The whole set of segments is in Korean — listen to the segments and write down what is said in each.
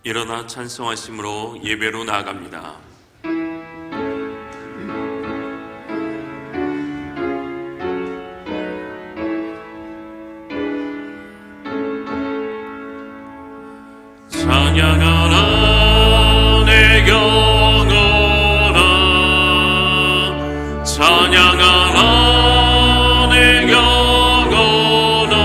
일어나 찬송하심으로 예배로 나아갑니다. 찬양하라 내 영혼아, 찬양하라 내 영혼아.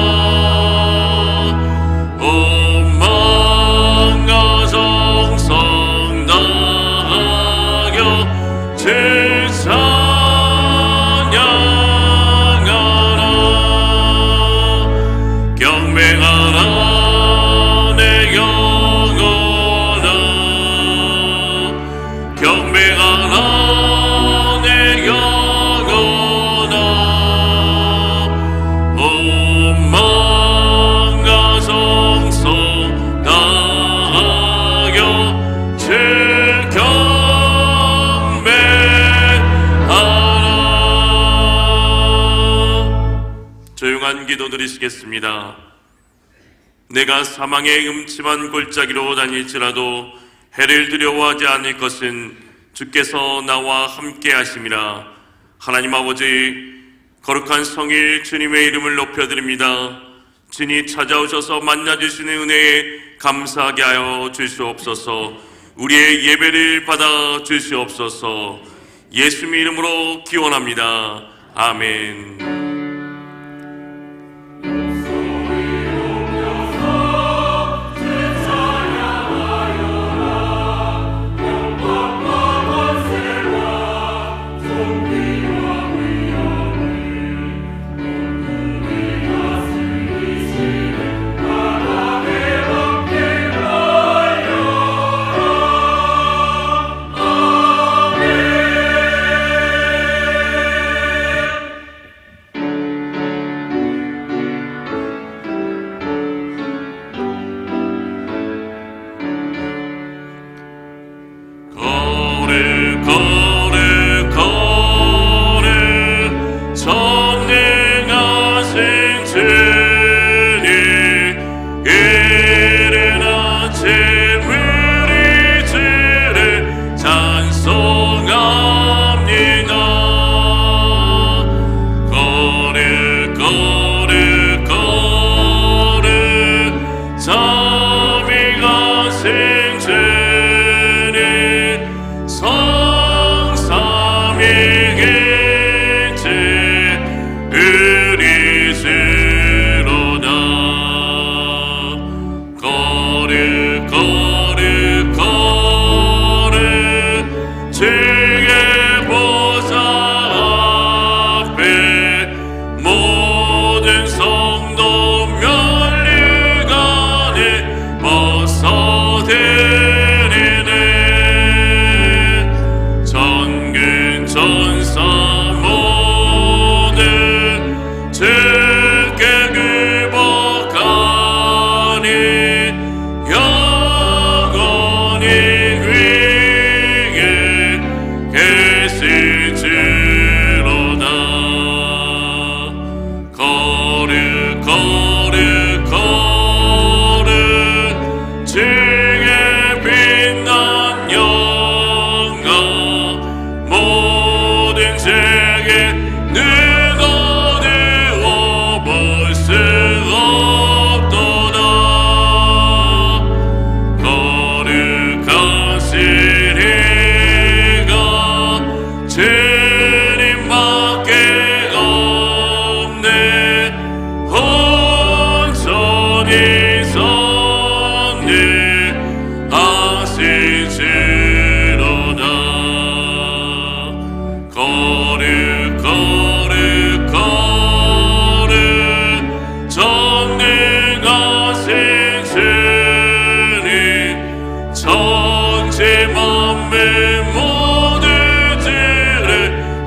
온 마음과 정성 다하여 주 찬양하라. 경배하라 내 영혼아, 경배하라 내 영혼아. 온 마음과 정성 다하여 주 경배하라. 조용한 기도 드리시겠습니다. 내가 사망의 음침한 골짜기로 다닐지라도 해를 두려워하지 않을 것은 주께서 나와 함께 하심이라. 하나님 아버지, 거룩한 성일 주님의 이름을 높여드립니다. 주님 찾아오셔서 만나주시는 은혜에 감사하게 하여 주시옵소서. 우리의 예배를 받아 주시옵소서. 예수님의 이름으로 기원합니다. 아멘.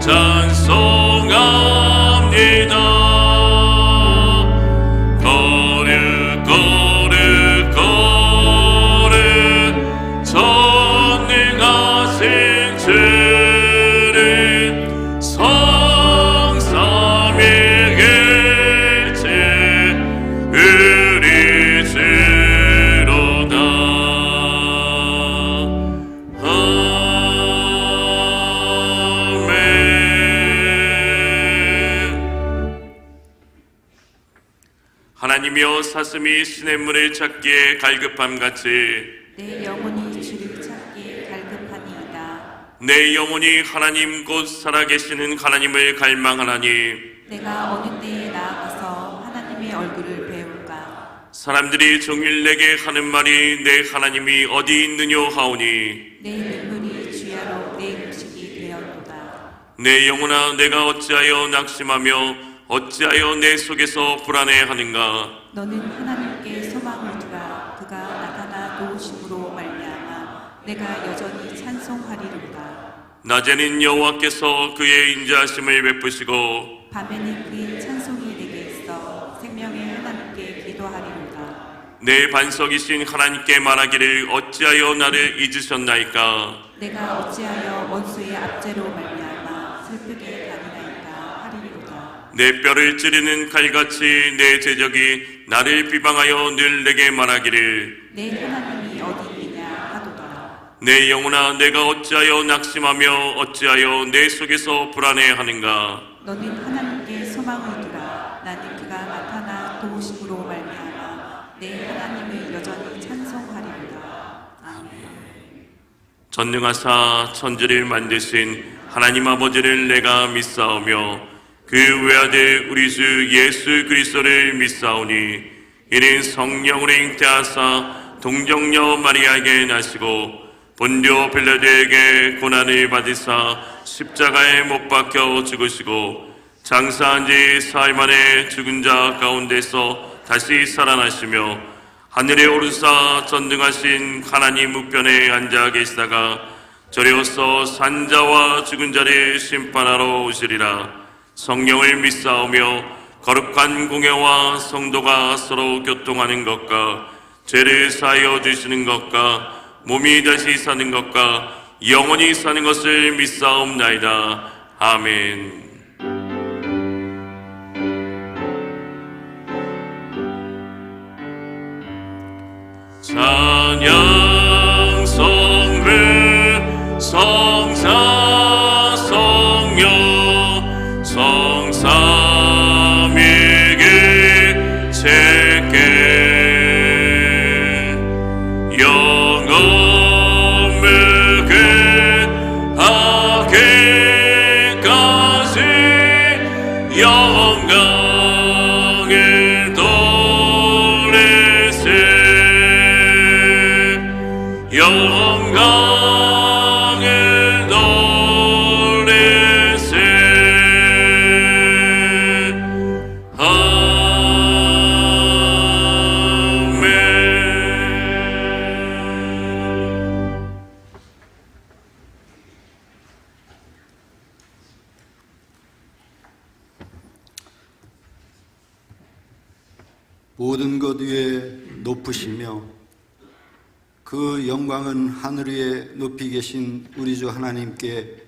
찬송합니다. 거룩 하나님이여 사슴이 시냇물을 찾기에 갈급함같이 내 영혼이 주를 찾기에 갈급하니이다. 내 영혼이 하나님 곧 살아계시는 하나님을 갈망하나니 내가 어느 때에 나아가서 하나님의 얼굴을 배울까? 사람들이 종일 내게 하는 말이 내 하나님이 어디 있느뇨 하오니 내 눈물이 주야로 내 음식이 되었도다. 내 영혼아 내가 어찌하여 낙심하며 어찌하여 내 속에서 불안해하는가. 너는 하나님께 소망을 두라. 그가 나타나 도우심으로 말미암아 내가 여전히 찬송하리로다. 낮에는 여호와께서 그의 인자하심을 베푸시고 밤에는 그의 찬송이 내게 있어 생명의 하나님께 기도하리로다. 내 반석이신 하나님께 말하기를 어찌하여 나를 잊으셨나이까. 내가 어찌하여 원수의 압제로 말미암아 슬프게 다니나이까 하리로다. 내 뼈를 찌르는 칼같이 내 제적이 나를 비방하여 늘 내게 말하기를 내 하나님이 어디 있느냐 하도다. 내 영혼아 내가 어찌하여 낙심하며 어찌하여 내 속에서 불안해하는가. 너는 하나님께 소망을 두라. 나는 그가 나타나 도우심으로 말미암아 내 하나님을 여전히 찬송하리로다. 아멘. 전능하사 천지를 만드신 하나님 아버지를 내가 믿사오며 그 외아들 우리 주 예수 그리스도를 믿사오니 이는 성령으로 잉태하사 동정녀 마리아에게 나시고 본디오 빌라도에게 고난을 받으사 십자가에 못 박혀 죽으시고 장사한 지 사흘 만에 죽은 자 가운데서 다시 살아나시며 하늘에 오르사 전능하신 하나님 우편에 앉아 계시다가 저리어서 산자와 죽은 자를 심판하러 오시리라. 성령을 믿사오며 거룩한 공회와 성도가 서로 교통하는 것과 죄를 사하여 주시는 것과 몸이 다시 사는 것과 영원히 사는 것을 믿사옵나이다. 아멘. 찬양 성부 성사 성령 성삼위기 제게 영원 무궁하게까지 영광을 돌리세 영광을 돌리세 모든 것 위에 높으시며 그 영광은 하늘 위에 높이 계신 우리 주 하나님께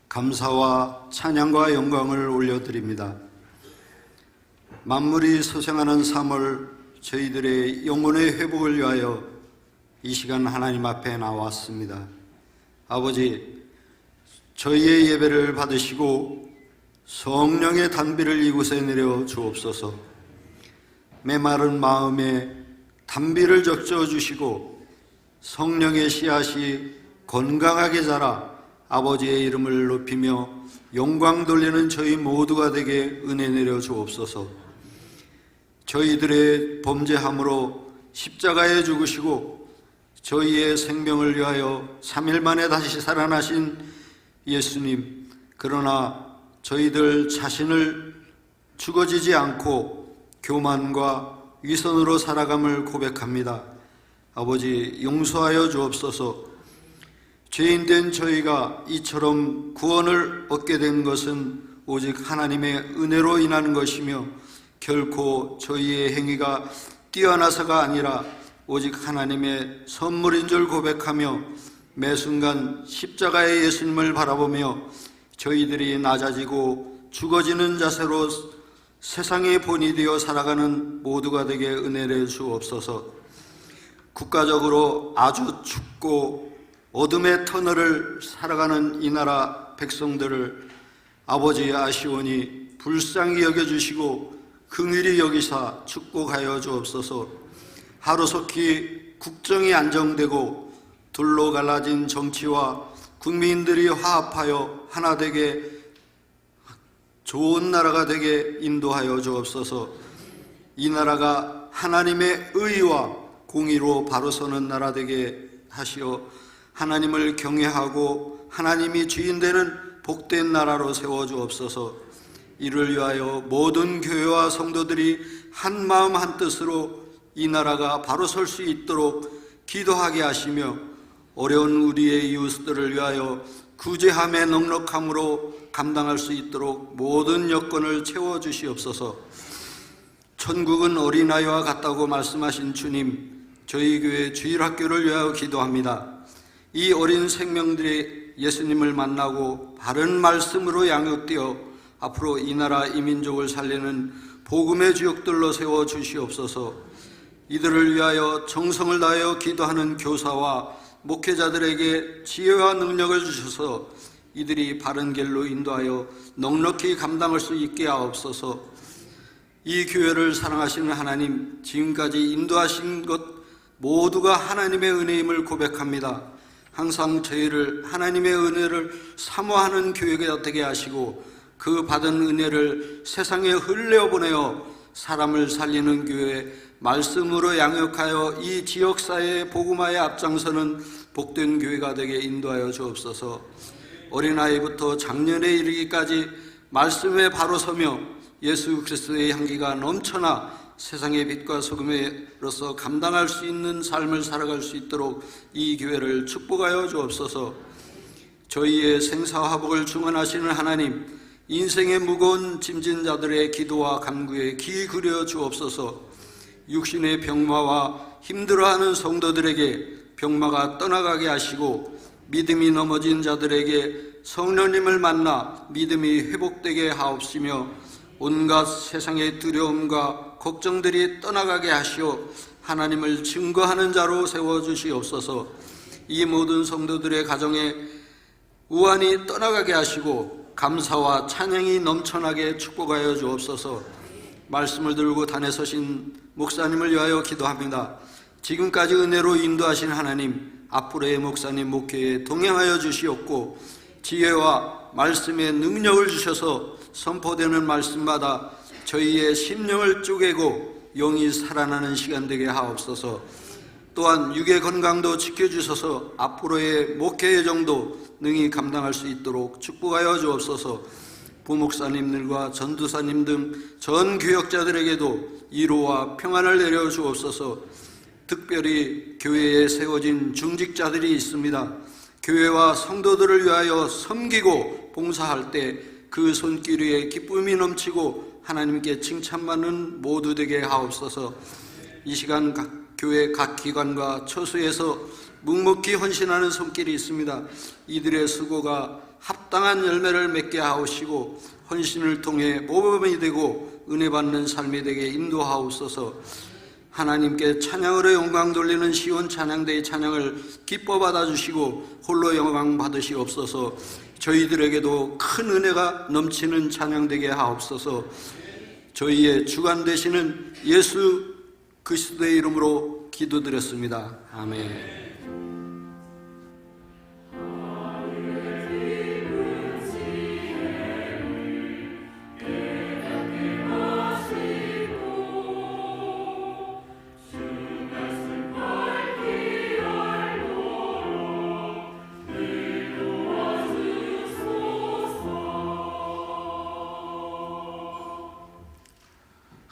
감사와 찬양과 영광을 올려드립니다. 만물이 소생하는 3월 저희들의 영혼의 회복을 위하여 이 시간 하나님 앞에 나왔습니다. 아버지, 저희의 예배를 받으시고 성령의 단비를 이곳에 내려 주옵소서. 메마른 마음에 단비를 적셔 주시고 성령의 씨앗이 건강하게 자라 아버지의 이름을 높이며 영광 돌리는 저희 모두가 되게 은혜 내려 주옵소서. 저희들의 범죄함으로 십자가에 죽으시고 저희의 생명을 위하여 3일 만에 다시 살아나신 예수님, 그러나 저희들 자신을 죽어지지 않고 교만과 위선으로 살아감을 고백합니다. 아버지, 용서하여 주옵소서. 죄인된 저희가 이처럼 구원을 얻게 된 것은 오직 하나님의 은혜로 인한 것이며 결코 저희의 행위가 뛰어나서가 아니라 오직 하나님의 선물인 줄 고백하며 매 순간 십자가의 예수님을 바라보며 저희들이 낮아지고 죽어지는 자세로 세상의 본이 되어 살아가는 모두가 되게 은혜를 주옵소서. 국가적으로 아주 춥고 어둠의 터널을 살아가는 이 나라 백성들을 아버지 아시오니 불쌍히 여겨주시고 긍휼히 여기사 축복하여 주옵소서. 하루속히 국정이 안정되고 둘로 갈라진 정치와 국민들이 화합하여 하나 되게 좋은 나라가 되게 인도하여 주옵소서. 이 나라가 하나님의 의와 공의로 바로 서는 나라 되게 하시어 하나님을 경외하고 하나님이 주인되는 복된 나라로 세워 주옵소서. 이를 위하여 모든 교회와 성도들이 한 마음 한 뜻으로 이 나라가 바로 설 수 있도록 기도하게 하시며 어려운 우리의 이웃들을 위하여 구제함의 넉넉함으로 감당할 수 있도록 모든 여건을 채워주시옵소서. 천국은 어린아이와 같다고 말씀하신 주님, 저희 교회 주일학교를 위하여 기도합니다. 이 어린 생명들이 예수님을 만나고 바른 말씀으로 양육되어 앞으로 이 나라 이 민족을 살리는 복음의 주역들로 세워주시옵소서. 이들을 위하여 정성을 다하여 기도하는 교사와 목회자들에게 지혜와 능력을 주셔서 이들이 바른 길로 인도하여 넉넉히 감당할 수 있게 하옵소서. 이 교회를 사랑하시는 하나님, 지금까지 인도하신 것 모두가 하나님의 은혜임을 고백합니다. 항상 저희를 하나님의 은혜를 사모하는 교회가 되게 하시고 그 받은 은혜를 세상에 흘려보내어 사람을 살리는 교회, 말씀으로 양육하여 이 지역사회의 복음화에 앞장서는 복된 교회가 되게 인도하여 주옵소서. 어린아이부터 장년에 이르기까지 말씀에 바로 서며 예수 그리스도의 향기가 넘쳐나 세상의 빛과 소금으로서 감당할 수 있는 삶을 살아갈 수 있도록 이 교회를 축복하여 주옵소서. 저희의 생사화복을 중원하시는 하나님, 인생의 무거운 짐진 자들의 기도와 간구에 귀 기울여 주옵소서. 육신의 병마와 힘들어하는 성도들에게 병마가 떠나가게 하시고 믿음이 넘어진 자들에게 성령님을 만나 믿음이 회복되게 하옵시며 온갖 세상의 두려움과 걱정들이 떠나가게 하시어 하나님을 증거하는 자로 세워주시옵소서. 이 모든 성도들의 가정에 우환이 떠나가게 하시고 감사와 찬양이 넘쳐나게 축복하여 주옵소서. 말씀을 들고 단에 서신 목사님을 위하여 기도합니다. 지금까지 은혜로 인도하신 하나님, 앞으로의 목사님 목회에 동행하여 주시옵고 지혜와 말씀의 능력을 주셔서 선포되는 말씀마다 저희의 심령을 쪼개고 영이 살아나는 시간 되게 하옵소서. 또한 육의 건강도 지켜주셔서 앞으로의 목회의 정도 능히 감당할 수 있도록 축복하여 주옵소서. 부목사님들과 전도사님 등 전 교역자들에게도 위로와 평안을 내려 주옵소서. 특별히 교회에 세워진 중직자들이 있습니다. 교회와 성도들을 위하여 섬기고 봉사할 때 그 손길 위에 기쁨이 넘치고 하나님께 칭찬받는 모두 되게 하옵소서. 이 시간 교회 각 기관과 처소에서 묵묵히 헌신하는 손길이 있습니다. 이들의 수고가 합당한 열매를 맺게 하옵시고 헌신을 통해 모범이 되고 은혜 받는 삶이 되게 인도하옵소서. 하나님께 찬양으로 영광 돌리는 시온 찬양대의 찬양을 기뻐 받아주시고 홀로 영광 받으시옵소서. 저희들에게도 큰 은혜가 넘치는 찬양 되게 하옵소서. 저희의 주관 되시는 예수 그리스도의 이름으로 기도드렸습니다. 아멘.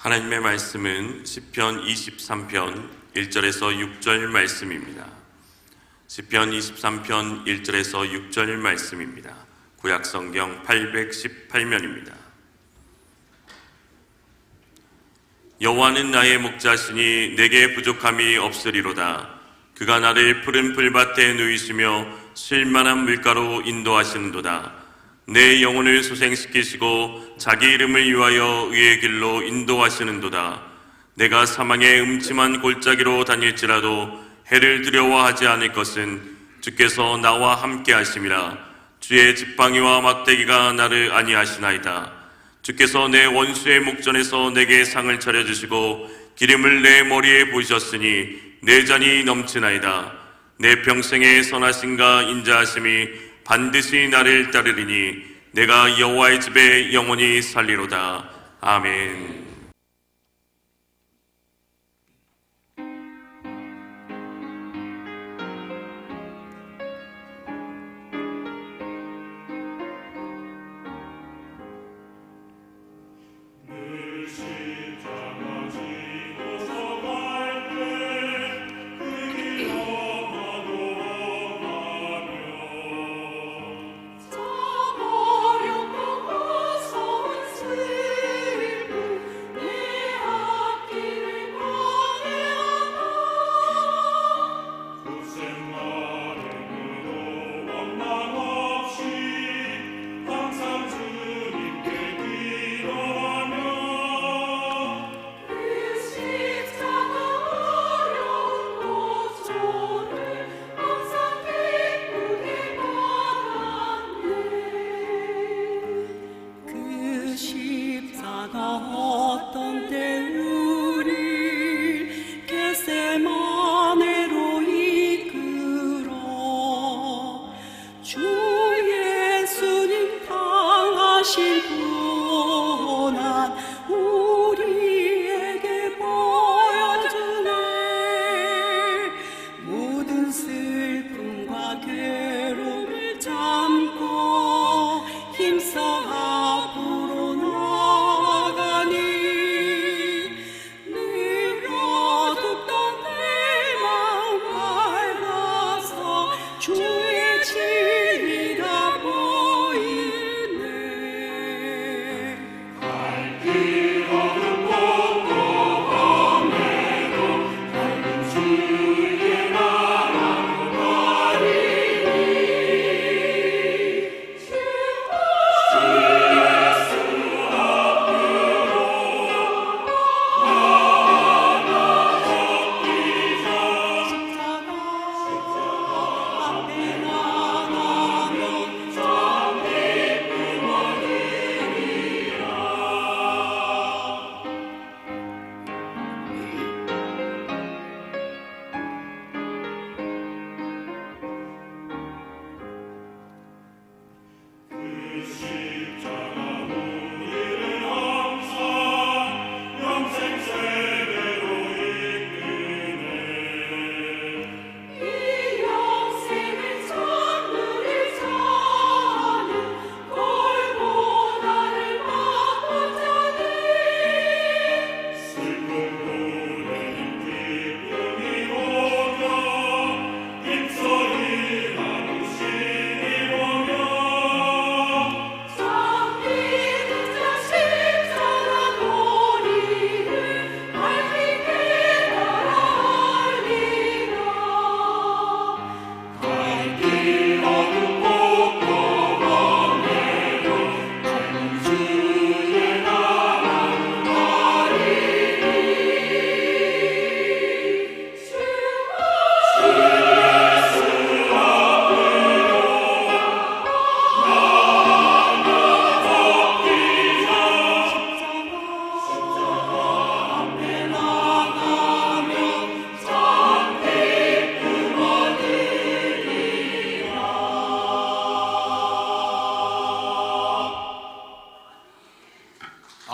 하나님의 말씀은 시편 23편 1절에서 6절 말씀입니다. 시편 23편 1절에서 6절 말씀입니다. 구약성경 818면입니다. 여호와는 나의 목자시니 내게 부족함이 없으리로다. 그가 나를 푸른 풀밭에 누이시며 쉴만한 물가로 인도하시는도다. 내 영혼을 소생시키시고 자기 이름을 위하여 의의 길로 인도하시는도다. 내가 사망의 음침한 골짜기로 다닐지라도 해를 두려워하지 않을 것은 주께서 나와 함께 하심이라. 주의 지팡이와 막대기가 나를 안위하시나이다. 주께서 내 원수의 목전에서 내게 상을 차려주시고 기름을 내 머리에 부으셨으니 내 잔이 넘치나이다. 내 평생의 선하심과 인자하심이 반드시 나를 따르리니 내가 여호와의 집에 영원히 살리로다. 아멘.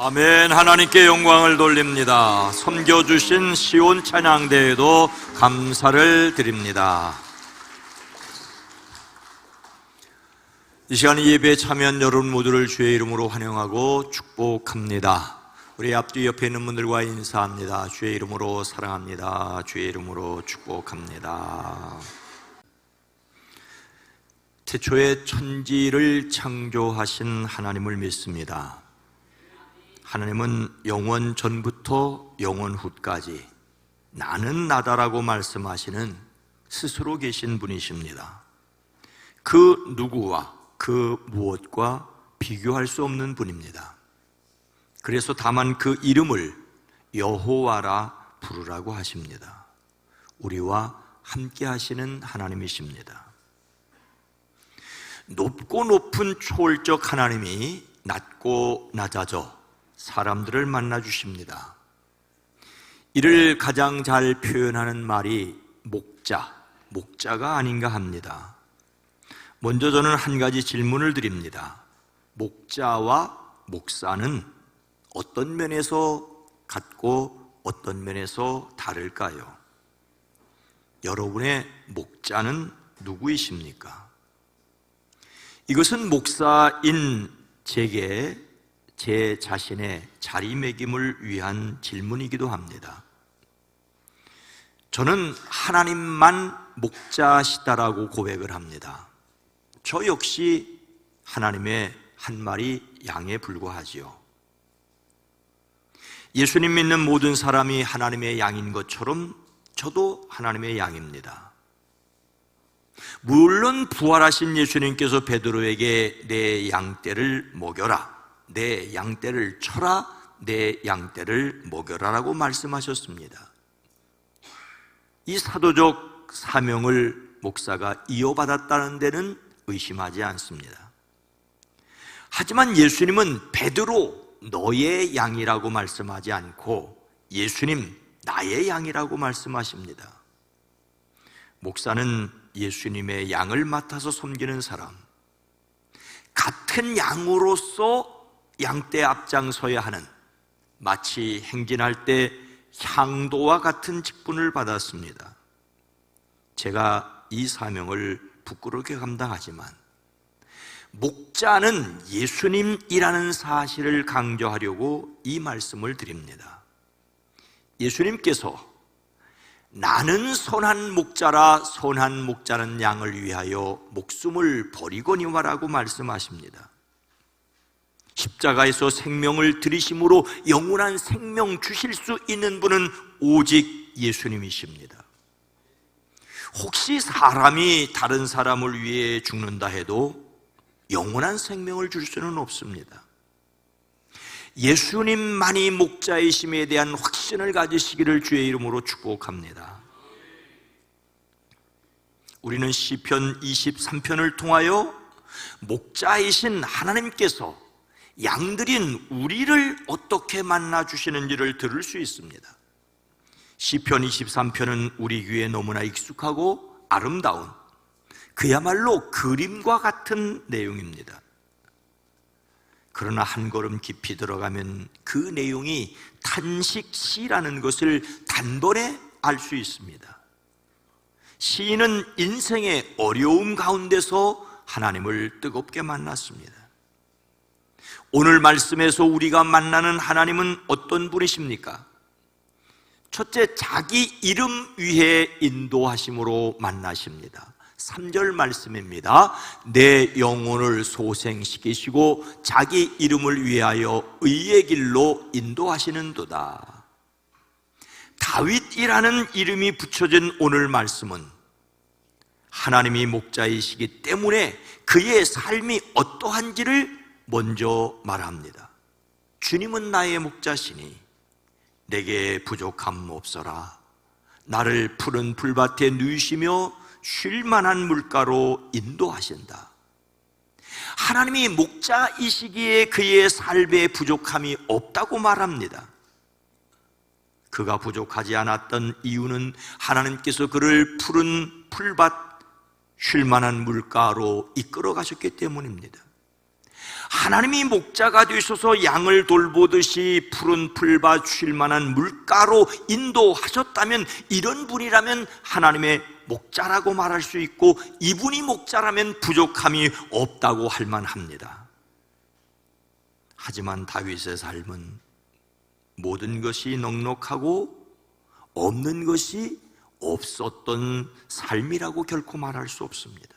아멘. 하나님께 영광을 돌립니다. 섬겨주신 시온 찬양대에도 감사를 드립니다. 이 시간 예배에 참여한 여러분 모두를 주의 이름으로 환영하고 축복합니다. 우리 앞뒤 옆에 있는 분들과 인사합니다. 주의 이름으로 사랑합니다. 주의 이름으로 축복합니다. 태초에 천지를 창조하신 하나님을 믿습니다. 하나님은 영원 전부터 영원 후까지 나는 나다라고 말씀하시는 스스로 계신 분이십니다. 그 누구와 그 무엇과 비교할 수 없는 분입니다. 그래서 다만 그 이름을 여호와라 부르라고 하십니다. 우리와 함께 하시는 하나님이십니다. 높고 높은 초월적 하나님이 낮고 낮아져 사람들을 만나 주십니다. 이를 가장 잘 표현하는 말이 목자가 아닌가 합니다. 먼저 저는 한 가지 질문을 드립니다. 목자와 목사는 어떤 면에서 같고 어떤 면에서 다를까요? 여러분의 목자는 누구이십니까? 이것은 목사인 제게 제 자신의 자리매김을 위한 질문이기도 합니다. 저는 하나님만 목자시다라고 고백을 합니다. 저 역시 하나님의 한 마리 양에 불과하지요. 예수님 믿는 모든 사람이 하나님의 양인 것처럼 저도 하나님의 양입니다. 물론 부활하신 예수님께서 베드로에게 내 양떼를 먹여라, 내 양떼를 쳐라, 내 양떼를 먹여라라고 말씀하셨습니다. 이 사도적 사명을 목사가 이어받았다는 데는 의심하지 않습니다. 하지만 예수님은 베드로 너의 양이라고 말씀하지 않고 예수님 나의 양이라고 말씀하십니다. 목사는 예수님의 양을 맡아서 섬기는 사람, 같은 양으로서 양떼 앞장서야 하는, 마치 행진할 때 향도와 같은 직분을 받았습니다. 제가 이 사명을 부끄럽게 감당하지만 목자는 예수님이라는 사실을 강조하려고 이 말씀을 드립니다. 예수님께서 나는 선한 목자라, 선한 목자는 양을 위하여 목숨을 버리거니와라고 말씀하십니다. 십자가에서 생명을 들이심으로 영원한 생명 주실 수 있는 분은 오직 예수님이십니다. 혹시 사람이 다른 사람을 위해 죽는다 해도 영원한 생명을 줄 수는 없습니다. 예수님만이 목자이심에 대한 확신을 가지시기를 주의 이름으로 축복합니다. 우리는 시편 23편을 통하여 목자이신 하나님께서 양들인 우리를 어떻게 만나 주시는지를 들을 수 있습니다. 시편 23편은 우리 귀에 너무나 익숙하고 아름다운, 그야말로 그림과 같은 내용입니다. 그러나 한 걸음 깊이 들어가면 그 내용이 탄식시라는 것을 단번에 알 수 있습니다. 시인은 인생의 어려움 가운데서 하나님을 뜨겁게 만났습니다. 오늘 말씀에서 우리가 만나는 하나님은 어떤 분이십니까? 첫째, 자기 이름 위에 인도하심으로 만나십니다. 3절 말씀입니다. 내 영혼을 소생시키시고 자기 이름을 위하여 의의 길로 인도하시는도다. 다윗이라는 이름이 붙여진 오늘 말씀은 하나님이 목자이시기 때문에 그의 삶이 어떠한지를 먼저 말합니다. 주님은 나의 목자시니 내게 부족함 없어라. 나를 푸른 풀밭에 누이시며 쉴만한 물가로 인도하신다. 하나님이 목자이시기에 그의 삶에 부족함이 없다고 말합니다. 그가 부족하지 않았던 이유는 하나님께서 그를 푸른 풀밭, 쉴만한 물가로 이끌어 가셨기 때문입니다. 하나님이 목자가 되셔서 양을 돌보듯이 푸른 풀밭, 쉴만한 물가로 인도하셨다면, 이런 분이라면 하나님의 목자라고 말할 수 있고, 이분이 목자라면 부족함이 없다고 할 만합니다. 하지만 다윗의 삶은 모든 것이 넉넉하고 없는 것이 없었던 삶이라고 결코 말할 수 없습니다.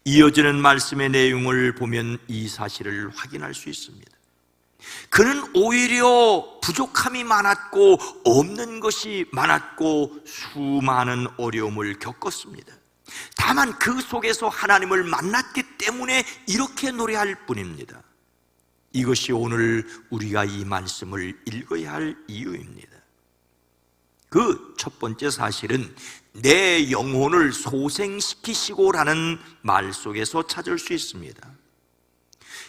이어지는 말씀의 내용을 보면 이 사실을 확인할 수 있습니다. 그는 오히려 부족함이 많았고 없는 것이 많았고 수많은 어려움을 겪었습니다. 다만 그 속에서 하나님을 만났기 때문에 이렇게 노래할 뿐입니다. 이것이 오늘 우리가 이 말씀을 읽어야 할 이유입니다. 그 첫 번째 사실은 내 영혼을 소생시키시고라는 말 속에서 찾을 수 있습니다.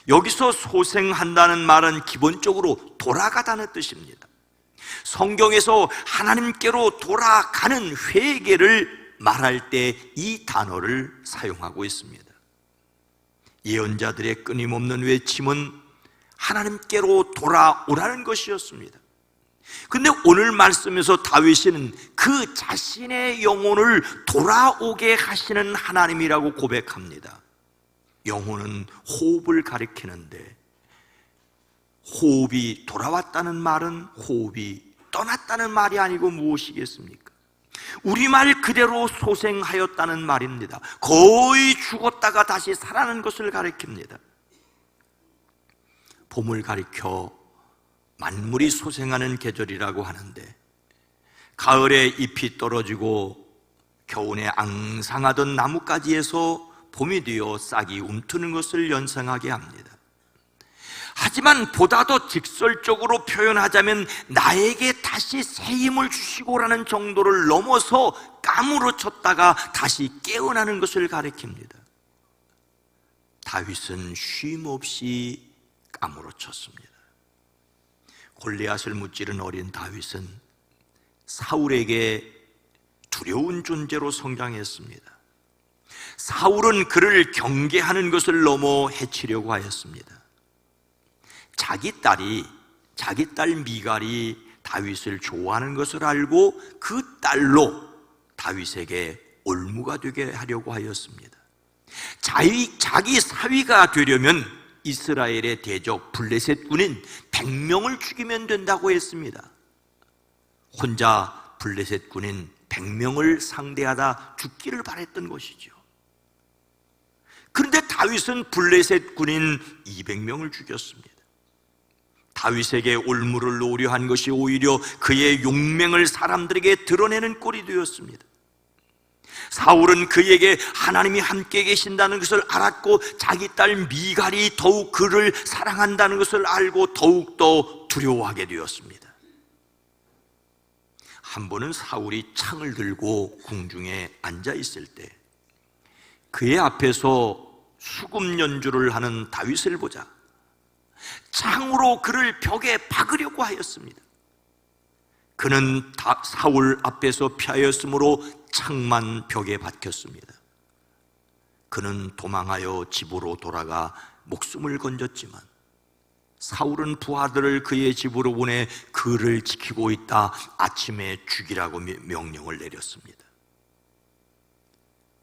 여기서 소생한다는 말은 기본적으로 돌아가다는 뜻입니다. 성경에서 하나님께로 돌아가는 회개를 말할 때 이 단어를 사용하고 있습니다. 예언자들의 끊임없는 외침은 하나님께로 돌아오라는 것이었습니다. 근데 오늘 말씀에서 다윗은 그 자신의 영혼을 돌아오게 하시는 하나님이라고 고백합니다. 영혼은 호흡을 가리키는데, 호흡이 돌아왔다는 말은 호흡이 떠났다는 말이 아니고 무엇이겠습니까? 우리말 그대로 소생하였다는 말입니다. 거의 죽었다가 다시 살아난 것을 가리킵니다. 봄을 가리켜 만물이 소생하는 계절이라고 하는데, 가을에 잎이 떨어지고 겨울에 앙상하던 나뭇가지에서 봄이 되어 싹이 움트는 것을 연상하게 합니다. 하지만 보다 더 직설적으로 표현하자면 나에게 다시 새 힘을 주시고라는 정도를 넘어서 까무러쳤다가 다시 깨어나는 것을 가리킵니다. 다윗은 쉼 없이 까무러쳤습니다. 골리앗을 무찌른 어린 다윗은 사울에게 두려운 존재로 성장했습니다. 사울은 그를 경계하는 것을 넘어 해치려고 하였습니다. 자기 딸 미갈이 다윗을 좋아하는 것을 알고 그 딸로 다윗에게 올무가 되게 하려고 하였습니다. 자기 사위가 되려면 이스라엘의 대적 블레셋 군인 100명을 죽이면 된다고 했습니다. 혼자 블레셋 군인 100명을 상대하다 죽기를 바랬던 것이죠. 그런데 다윗은 블레셋 군인 200명을 죽였습니다. 다윗에게 올무를 놓으려 한 것이 오히려 그의 용맹을 사람들에게 드러내는 꼴이 되었습니다. 사울은 그에게 하나님이 함께 계신다는 것을 알았고 자기 딸 미갈이 더욱 그를 사랑한다는 것을 알고 더욱더 두려워하게 되었습니다. 한 번은 사울이 창을 들고 궁중에 앉아 있을 때 그의 앞에서 수금 연주를 하는 다윗을 보자 창으로 그를 벽에 박으려고 하였습니다. 그는 사울 앞에서 피하였으므로 창만 벽에 박혔습니다. 그는 도망하여 집으로 돌아가 목숨을 건졌지만 사울은 부하들을 그의 집으로 보내 그를 지키고 있다 아침에 죽이라고 명령을 내렸습니다.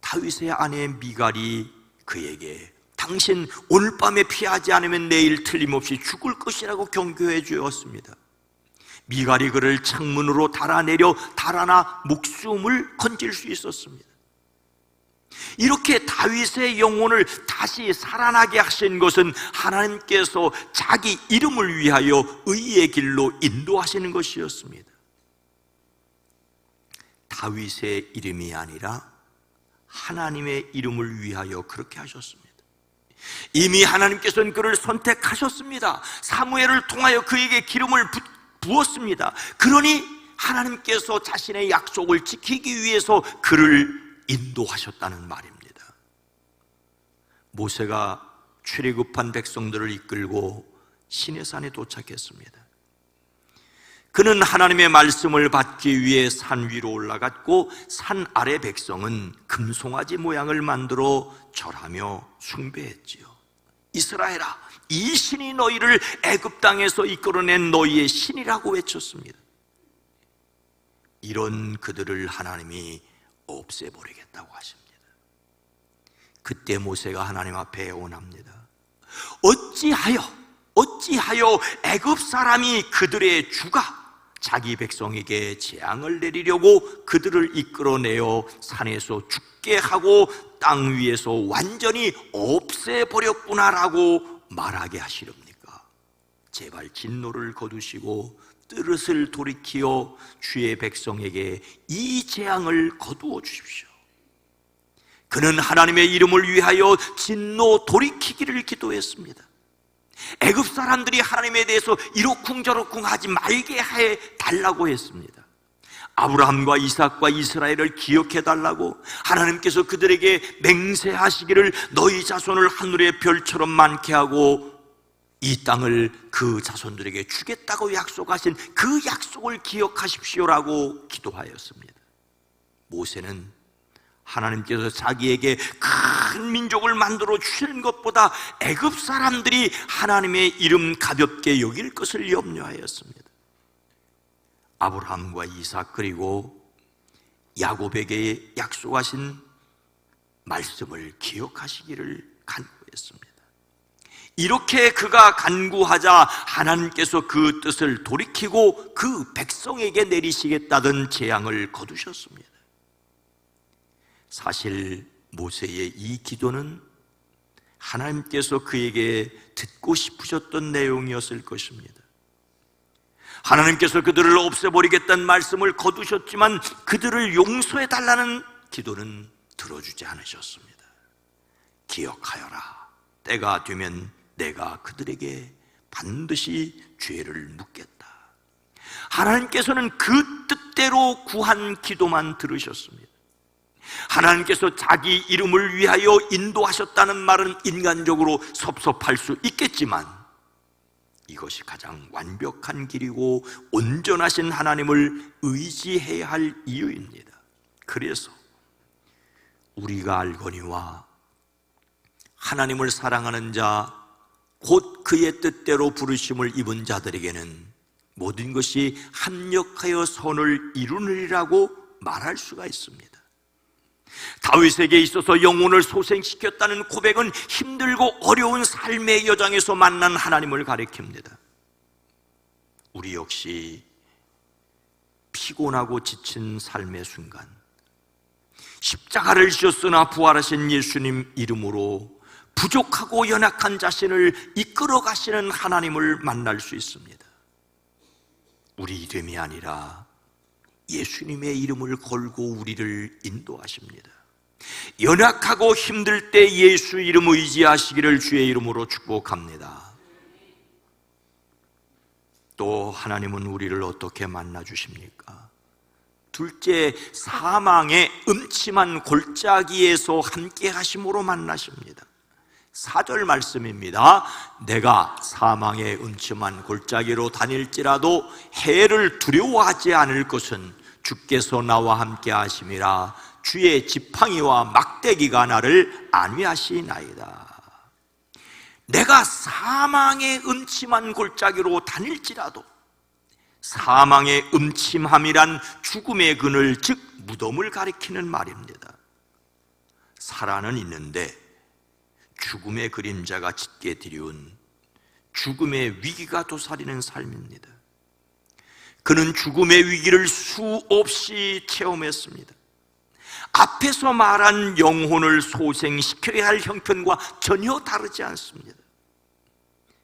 다윗의 아내 미갈이 그에게 당신 오늘 밤에 피하지 않으면 내일 틀림없이 죽을 것이라고 경고해 주었습니다. 미갈이 그를 창문으로 달아나 목숨을 건질 수 있었습니다. 이렇게 다윗의 영혼을 다시 살아나게 하신 것은 하나님께서 자기 이름을 위하여 의의 길로 인도하시는 것이었습니다. 다윗의 이름이 아니라 하나님의 이름을 위하여 그렇게 하셨습니다. 이미 하나님께서는 그를 선택하셨습니다. 사무엘을 통하여 그에게 기름을 부었습니다. 그러니 하나님께서 자신의 약속을 지키기 위해서 그를 인도하셨다는 말입니다. 모세가 출애굽한 백성들을 이끌고 시내산에 도착했습니다. 그는 하나님의 말씀을 받기 위해 산 위로 올라갔고 산 아래 백성은 금송아지 모양을 만들어 절하며 숭배했지요. 이스라엘아, 이 신이 너희를 애굽 땅에서 이끌어낸 너희의 신이라고 외쳤습니다. 이런 그들을 하나님이 없애버리겠다고 하십니다. 그때 모세가 하나님 앞에 애원합니다. 어찌하여 애굽 사람이 그들의 주가 자기 백성에게 재앙을 내리려고 그들을 이끌어내어 산에서 죽게 하고 땅 위에서 완전히 없애버렸구나라고 말하게 하시렵니까? 제발 진노를 거두시고 뜻을 돌이키어 주의 백성에게 이 재앙을 거두어 주십시오. 그는 하나님의 이름을 위하여 진노 돌이키기를 기도했습니다. 애굽 사람들이 하나님에 대해서 이러쿵저러쿵 하지 말게 해 달라고 했습니다. 아브라함과 이삭과 이스라엘을 기억해달라고 하나님께서 그들에게 맹세하시기를 너희 자손을 하늘의 별처럼 많게 하고 이 땅을 그 자손들에게 주겠다고 약속하신 그 약속을 기억하십시오라고 기도하였습니다. 모세는 하나님께서 자기에게 큰 민족을 만들어 주신 것보다 애굽 사람들이 하나님의 이름 가볍게 여길 것을 염려하였습니다. 아브라함과 이삭 그리고 야곱에게 약속하신 말씀을 기억하시기를 간구했습니다. 이렇게 그가 간구하자 하나님께서 그 뜻을 돌이키고 그 백성에게 내리시겠다던 재앙을 거두셨습니다. 사실 모세의 이 기도는 하나님께서 그에게 듣고 싶으셨던 내용이었을 것입니다. 하나님께서 그들을 없애버리겠다는 말씀을 거두셨지만 그들을 용서해달라는 기도는 들어주지 않으셨습니다. 기억하여라. 때가 되면 내가 그들에게 반드시 죄를 묻겠다. 하나님께서는 그 뜻대로 구한 기도만 들으셨습니다. 하나님께서 자기 이름을 위하여 인도하셨다는 말은 인간적으로 섭섭할 수 있겠지만 이것이 가장 완벽한 길이고 온전하신 하나님을 의지해야 할 이유입니다. 그래서 우리가 알거니와 하나님을 사랑하는 자, 곧 그의 뜻대로 부르심을 입은 자들에게는 모든 것이 합력하여 선을 이루느리라고 말할 수가 있습니다. 다윗에게 있어서 영혼을 소생시켰다는 고백은 힘들고 어려운 삶의 여정에서 만난 하나님을 가리킵니다. 우리 역시 피곤하고 지친 삶의 순간 십자가를 지셨으나 부활하신 예수님 이름으로 부족하고 연약한 자신을 이끌어 가시는 하나님을 만날 수 있습니다. 우리 이름이 아니라 예수님의 이름을 걸고 우리를 인도하십니다. 연약하고 힘들 때 예수 이름 의지하시기를 주의 이름으로 축복합니다. 또 하나님은 우리를 어떻게 만나 주십니까? 둘째, 사망의 음침한 골짜기에서 함께 하심으로 만나십니다. 4절 말씀입니다. 내가 사망의 음침한 골짜기로 다닐지라도 해를 두려워하지 않을 것은 주께서 나와 함께 하심이라. 주의 지팡이와 막대기가 나를 안위하시나이다. 내가 사망의 음침한 골짜기로 다닐지라도, 사망의 음침함이란 죽음의 그늘, 즉 무덤을 가리키는 말입니다. 살아는 있는데 죽음의 그림자가 짙게 드리운 죽음의 위기가 도사리는 삶입니다. 그는 죽음의 위기를 수없이 체험했습니다. 앞에서 말한 영혼을 소생시켜야 할 형편과 전혀 다르지 않습니다.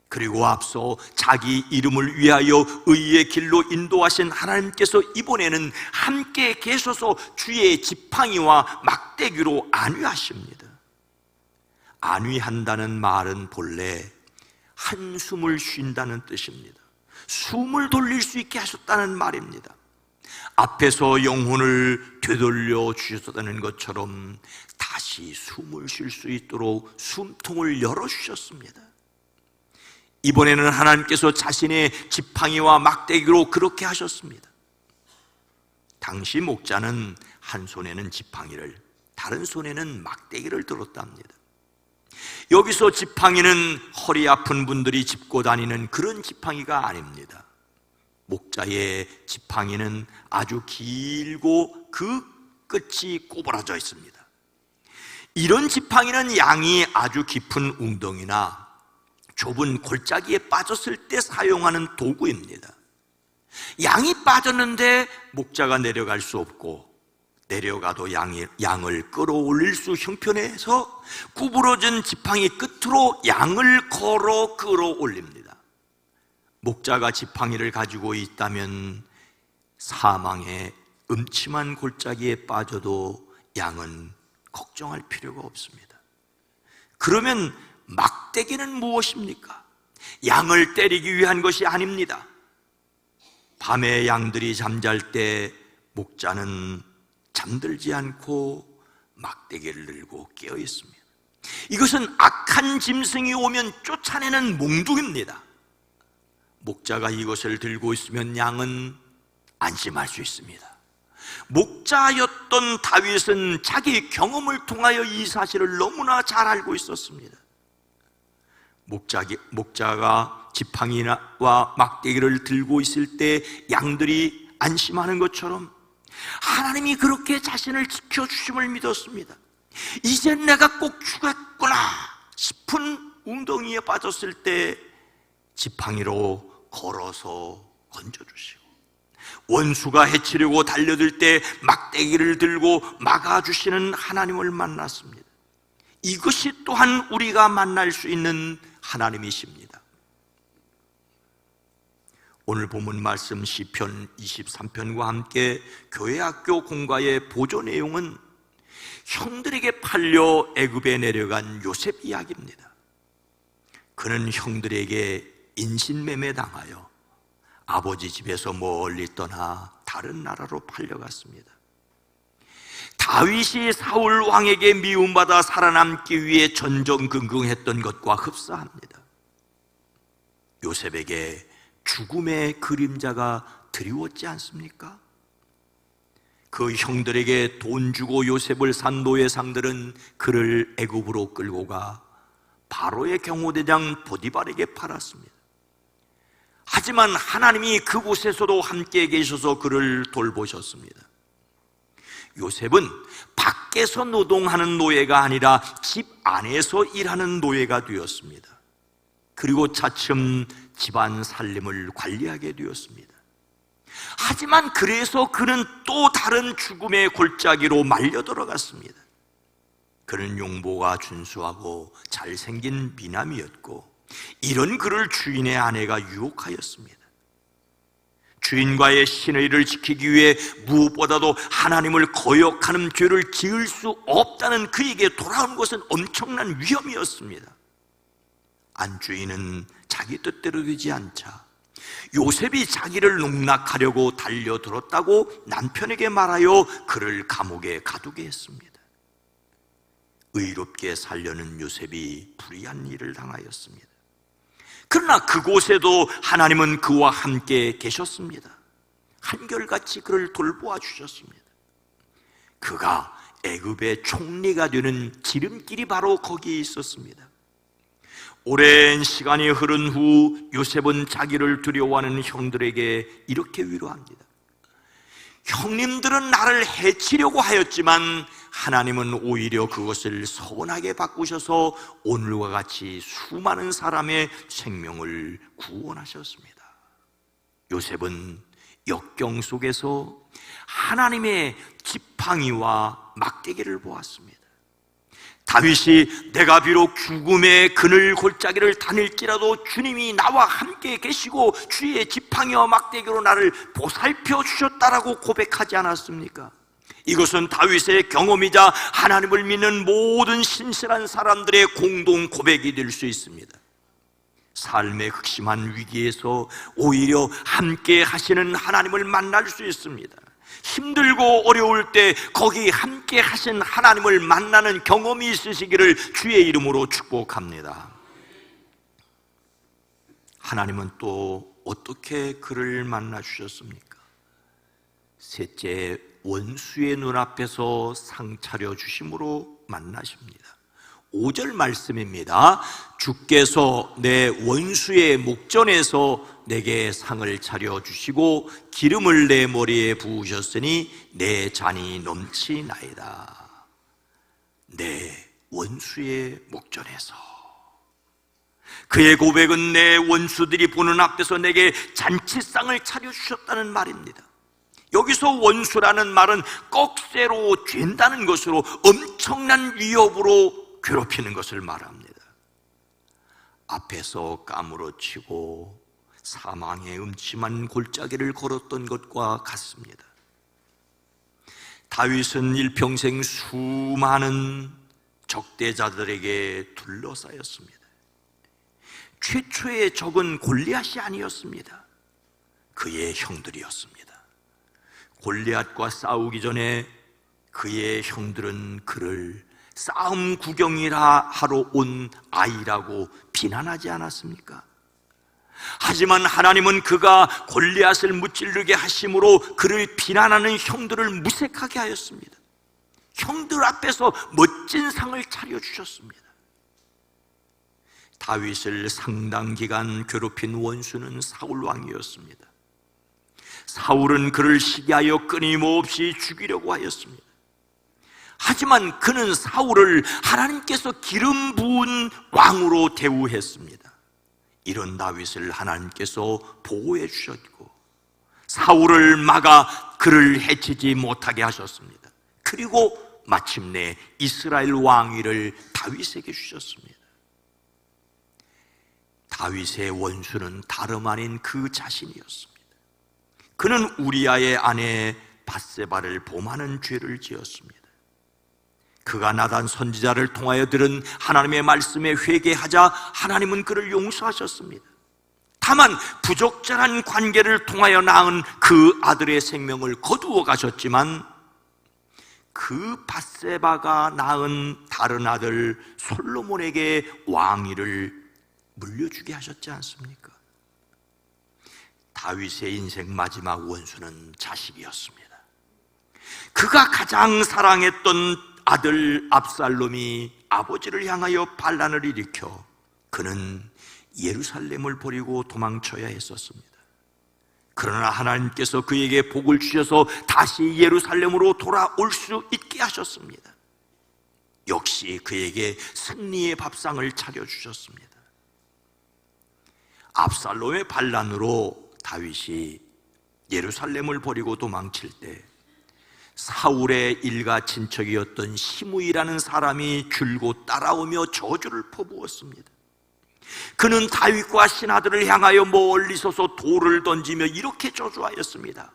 그리고 앞서 자기 이름을 위하여 의의 길로 인도하신 하나님께서 이번에는 함께 계셔서 주의 지팡이와 막대기로 안위하십니다. 안위한다는 말은 본래 한숨을 쉰다는 뜻입니다. 숨을 돌릴 수 있게 하셨다는 말입니다. 앞에서 영혼을 되돌려 주셨다는 것처럼 다시 숨을 쉴 수 있도록 숨통을 열어주셨습니다. 이번에는 하나님께서 자신의 지팡이와 막대기로 그렇게 하셨습니다. 당시 목자는 한 손에는 지팡이를, 다른 손에는 막대기를 들었답니다. 여기서 지팡이는 허리 아픈 분들이 짚고 다니는 그런 지팡이가 아닙니다. 목자의 지팡이는 아주 길고 그 끝이 꼬부라져 있습니다. 이런 지팡이는 양이 아주 깊은 웅덩이나 좁은 골짜기에 빠졌을 때 사용하는 도구입니다. 양이 빠졌는데 목자가 내려갈 수 없고, 내려가도 양을 끌어올릴 수 형편해서 구부러진 지팡이 끝으로 양을 걸어 끌어올립니다. 목자가 지팡이를 가지고 있다면 사망의 음침한 골짜기에 빠져도 양은 걱정할 필요가 없습니다. 그러면 막대기는 무엇입니까? 양을 때리기 위한 것이 아닙니다. 밤에 양들이 잠잘 때 목자는 잠들지 않고 막대기를 들고 깨어 있습니다. 이것은 악한 짐승이 오면 쫓아내는 몽둥입니다. 목자가 이것을 들고 있으면 양은 안심할 수 있습니다. 목자였던 다윗은 자기 경험을 통하여 이 사실을 너무나 잘 알고 있었습니다. 목자가 지팡이와 막대기를 들고 있을 때 양들이 안심하는 것처럼 하나님이 그렇게 자신을 지켜주심을 믿었습니다. 이제 내가 꼭 죽겠구나 싶은 웅덩이에 빠졌을 때 지팡이로 걸어서 건져주시고, 원수가 해치려고 달려들 때 막대기를 들고 막아주시는 하나님을 만났습니다. 이것이 또한 우리가 만날 수 있는 하나님이십니다. 오늘 본문 말씀 시편 23편과 함께 교회학교 공과의 보조 내용은 형들에게 팔려 애굽에 내려간 요셉 이야기입니다. 그는 형들에게 인신매매 당하여 아버지 집에서 멀리 떠나 다른 나라로 팔려갔습니다. 다윗이 사울 왕에게 미움받아 살아남기 위해 전전긍긍했던 것과 흡사합니다. 요셉에게 죽음의 그림자가 드리웠지 않습니까? 그 형들에게 돈 주고 요셉을 산 노예상들은 그를 애굽으로 끌고 가 바로의 경호대장 보디발에게 팔았습니다. 하지만 하나님이 그곳에서도 함께 계셔서 그를 돌보셨습니다. 요셉은 밖에서 노동하는 노예가 아니라 집 안에서 일하는 노예가 되었습니다. 그리고 차츰 집안 살림을 관리하게 되었습니다. 하지만 그래서 그는 또 다른 죽음의 골짜기로 말려 들어갔습니다. 그는 용보가 준수하고 잘생긴 미남이었고, 이런 그를 주인의 아내가 유혹하였습니다. 주인과의 신의를 지키기 위해 무엇보다도 하나님을 거역하는 죄를 지을 수 없다는 그에게 돌아온 것은 엄청난 위험이었습니다. 안주인은 자기 뜻대로 되지 않자 요셉이 자기를 농락하려고 달려들었다고 남편에게 말하여 그를 감옥에 가두게 했습니다. 의롭게 살려는 요셉이 불의한 일을 당하였습니다. 그러나 그곳에도 하나님은 그와 함께 계셨습니다. 한결같이 그를 돌보아 주셨습니다. 그가 애굽의 총리가 되는 지름길이 바로 거기에 있었습니다. 오랜 시간이 흐른 후 요셉은 자기를 두려워하는 형들에게 이렇게 위로합니다. 형님들은 나를 해치려고 하였지만 하나님은 오히려 그것을 선하게 바꾸셔서 오늘과 같이 수많은 사람의 생명을 구원하셨습니다. 요셉은 역경 속에서 하나님의 지팡이와 막대기를 보았습니다. 다윗이 내가 비록 죽음의 그늘 골짜기를 다닐지라도 주님이 나와 함께 계시고 주의 지팡이와 막대기로 나를 보살펴 주셨다라고 고백하지 않았습니까? 이것은 다윗의 경험이자 하나님을 믿는 모든 신실한 사람들의 공동 고백이 될 수 있습니다. 삶의 극심한 위기에서 오히려 함께 하시는 하나님을 만날 수 있습니다. 힘들고 어려울 때 거기 함께 하신 하나님을 만나는 경험이 있으시기를 주의 이름으로 축복합니다. 하나님은 또 어떻게 그를 만나 주셨습니까? 셋째, 원수의 눈앞에서 상 차려 주심으로 만나십니다. 5절 말씀입니다. 주께서 내 원수의 목전에서 내게 상을 차려 주시고 기름을 내 머리에 부으셨으니 내 잔이 넘치나이다. 내 원수의 목전에서. 그의 고백은 내 원수들이 보는 앞에서 내게 잔치상을 차려 주셨다는 말입니다. 여기서 원수라는 말은 꺽쇠로 쥔다는 것으로 엄청난 위협으로 괴롭히는 것을 말합니다. 앞에서 까무러치고 사망의 음침한 골짜기를 걸었던 것과 같습니다. 다윗은 일평생 수많은 적대자들에게 둘러싸였습니다. 최초의 적은 골리앗이 아니었습니다. 그의 형들이었습니다. 골리앗과 싸우기 전에 그의 형들은 그를 싸움 구경이라 하러 온 아이라고 비난하지 않았습니까? 하지만 하나님은 그가 골리앗을 무찌르게 하심으로 그를 비난하는 형들을 무색하게 하였습니다. 형들 앞에서 멋진 상을 차려주셨습니다. 다윗을 상당 기간 괴롭힌 원수는 사울 왕이었습니다. 사울은 그를 시기하여 끊임없이 죽이려고 하였습니다. 하지만 그는 사울을 하나님께서 기름 부은 왕으로 대우했습니다. 이런 다윗을 하나님께서 보호해 주셨고 사울을 막아 그를 해치지 못하게 하셨습니다. 그리고 마침내 이스라엘 왕위를 다윗에게 주셨습니다. 다윗의 원수는 다름 아닌 그 자신이었습니다. 그는 우리아의 아내 밧세바를 범하는 죄를 지었습니다. 그가 나단 선지자를 통하여 들은 하나님의 말씀에 회개하자 하나님은 그를 용서하셨습니다. 다만 부적절한 관계를 통하여 낳은 그 아들의 생명을 거두어 가셨지만 그 밧세바가 낳은 다른 아들 솔로몬에게 왕위를 물려주게 하셨지 않습니까? 다윗의 인생 마지막 원수는 자식이었습니다. 그가 가장 사랑했던 아들 압살롬이 아버지를 향하여 반란을 일으켜 그는 예루살렘을 버리고 도망쳐야 했었습니다. 그러나 하나님께서 그에게 복을 주셔서 다시 예루살렘으로 돌아올 수 있게 하셨습니다. 역시 그에게 승리의 밥상을 차려주셨습니다. 압살롬의 반란으로 다윗이 예루살렘을 버리고 도망칠 때 사울의 일가 친척이었던 시므이라는 사람이 줄곧 따라오며 저주를 퍼부었습니다. 그는 다윗과 신하들을 향하여 멀리 서서 돌을 던지며 이렇게 저주하였습니다.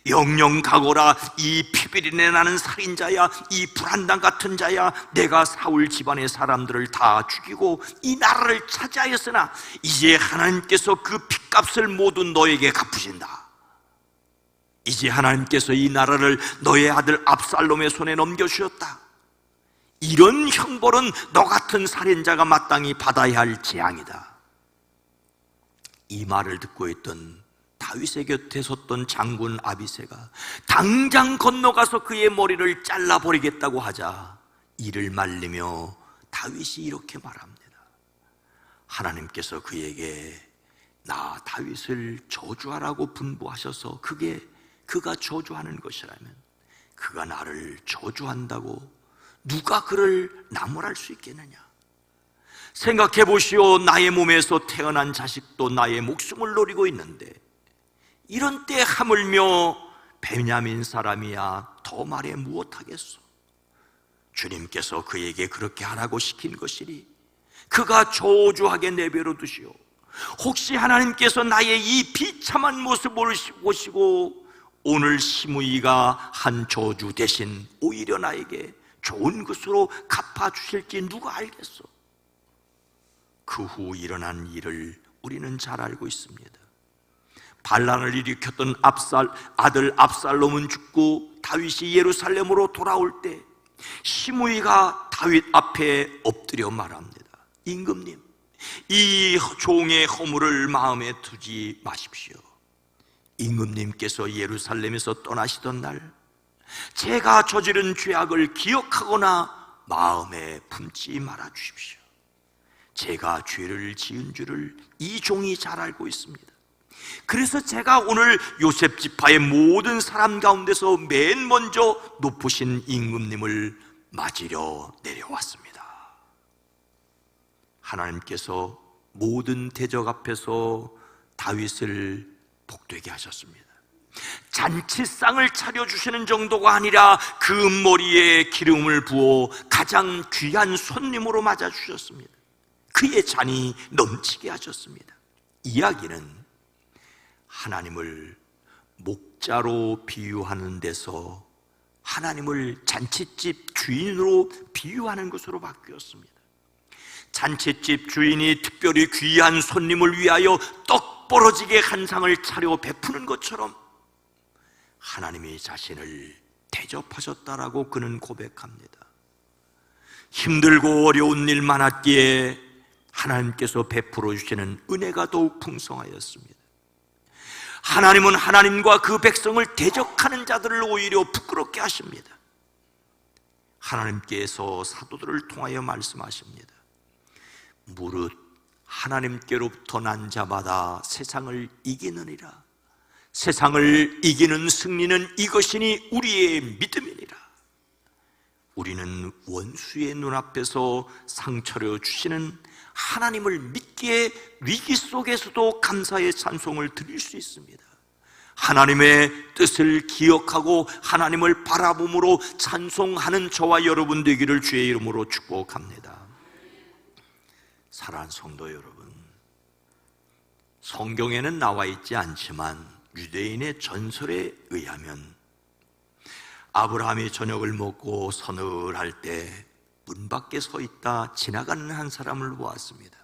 영영 가거라, 이 피비린내 나는 살인자야, 이 불한당 같은 자야. 내가 사울 집안의 사람들을 다 죽이고 이 나라를 차지하였으나 이제 하나님께서 그 핏값을 모두 너에게 갚으신다. 이제 하나님께서 이 나라를 너의 아들 압살롬의 손에 넘겨주셨다. 이런 형벌은 너 같은 살인자가 마땅히 받아야 할 재앙이다. 이 말을 듣고 있던 다윗의 곁에 섰던 장군 아비새가 당장 건너가서 그의 머리를 잘라버리겠다고 하자 이를 말리며 다윗이 이렇게 말합니다. 하나님께서 그에게 나 다윗을 저주하라고 분부하셔서 그가 저주하는 것이라면 그가 나를 저주한다고 누가 그를 나무랄 수 있겠느냐? 생각해 보시오. 나의 몸에서 태어난 자식도 나의 목숨을 노리고 있는데 이런 때 하물며 베냐민 사람이야 더 말해 무엇하겠소? 주님께서 그에게 그렇게 하라고 시킨 것이니 그가 저주하게 내버려 두시오. 혹시 하나님께서 나의 이 비참한 모습을 보시고 오늘 시므이가 한 저주 대신 오히려 나에게 좋은 것으로 갚아주실지 누가 알겠소? 그 후 일어난 일을 우리는 잘 알고 있습니다. 반란을 일으켰던 아들 압살롬은 죽고 다윗이 예루살렘으로 돌아올 때 시므이가 다윗 앞에 엎드려 말합니다. 임금님, 이 종의 허물을 마음에 두지 마십시오. 임금님께서 예루살렘에서 떠나시던 날 제가 저지른 죄악을 기억하거나 마음에 품지 말아 주십시오. 제가 죄를 지은 줄을 이 종이 잘 알고 있습니다. 그래서 제가 오늘 요셉 지파의 모든 사람 가운데서 맨 먼저 높으신 임금님을 맞으려 내려왔습니다. 하나님께서 모든 대적 앞에서 다윗을 복되게 하셨습니다. 잔치상을 차려주시는 정도가 아니라 그 머리에 기름을 부어 가장 귀한 손님으로 맞아주셨습니다. 그의 잔이 넘치게 하셨습니다. 이야기는 하나님을 목자로 비유하는 데서 하나님을 잔치집 주인으로 비유하는 것으로 바뀌었습니다. 잔치집 주인이 특별히 귀한 손님을 위하여 떡 벌어지게 한 상을 차려 베푸는 것처럼 하나님이 자신을 대접하셨다라고 그는 고백합니다. 힘들고 어려운 일 많았기에 하나님께서 베풀어 주시는 은혜가 더욱 풍성하였습니다. 하나님은 하나님과 그 백성을 대적하는 자들을 오히려 부끄럽게 하십니다. 하나님께서 사도들을 통하여 말씀하십니다. 무릇 하나님께로부터 난 자마다 세상을 이기느니라. 세상을 이기는 승리는 이것이니 우리의 믿음이니라. 우리는 원수의 눈앞에서 상처려 주시는 하나님을 믿기에 위기 속에서도 감사의 찬송을 드릴 수 있습니다. 하나님의 뜻을 기억하고 하나님을 바라봄으로 찬송하는 저와 여러분 되기를 주의 이름으로 축복합니다. 사랑하는 성도 여러분, 성경에는 나와 있지 않지만 유대인의 전설에 의하면 아브라함이 저녁을 먹고 서늘할 때 문 밖에 서 있다 지나가는 한 사람을 보았습니다.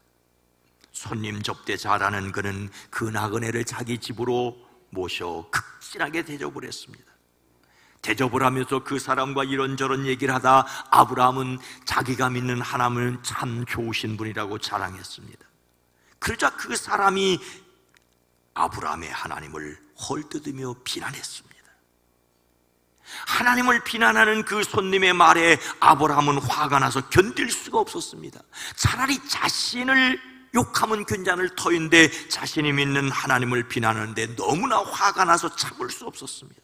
손님 접대 잘하는 그는 그 나그네를 자기 집으로 모셔 극진하게 대접을 했습니다. 대접을 하면서 그 사람과 이런저런 얘기를 하다 아브라함은 자기가 믿는 하나님은 참 좋으신 분이라고 자랑했습니다. 그러자 그 사람이 아브라함의 하나님을 헐뜯으며 비난했습니다. 하나님을 비난하는 그 손님의 말에 아브라함은 화가 나서 견딜 수가 없었습니다. 차라리 자신을 욕하면 괜찮을 터인데 자신이 믿는 하나님을 비난하는데 너무나 화가 나서 참을 수 없었습니다.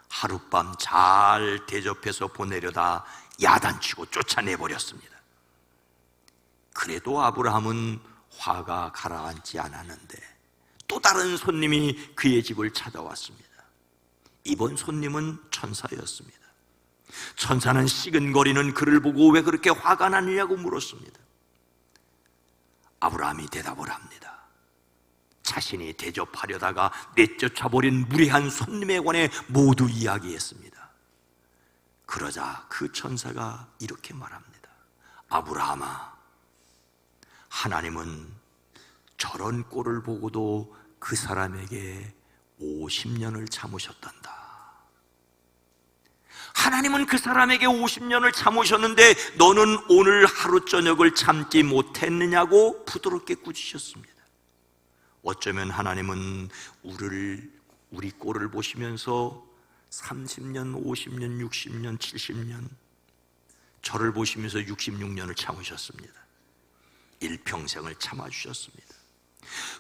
하룻밤 잘 대접해서 보내려다 야단치고 쫓아내버렸습니다. 그래도 아브라함은 화가 가라앉지 않았는데 또 다른 손님이 그의 집을 찾아왔습니다. 이번 손님은 천사였습니다. 천사는 시근거리는 그를 보고 왜 그렇게 화가 나느냐고 물었습니다. 아브라함이 대답을 합니다. 자신이 대접하려다가 내쫓아버린 무례한 손님에 관해 모두 이야기했습니다. 그러자 그 천사가 이렇게 말합니다. 아브라함아, 하나님은 저런 꼴을 보고도 그 사람에게 50년을 참으셨단다. 하나님은 그 사람에게 50년을 참으셨는데 너는 오늘 하루 저녁을 참지 못했느냐고 부드럽게 꾸짖으셨습니다. 어쩌면 하나님은 우리 꼴을 보시면서 30년, 50년, 60년, 70년 저를 보시면서 66년을 참으셨습니다. 일평생을 참아주셨습니다.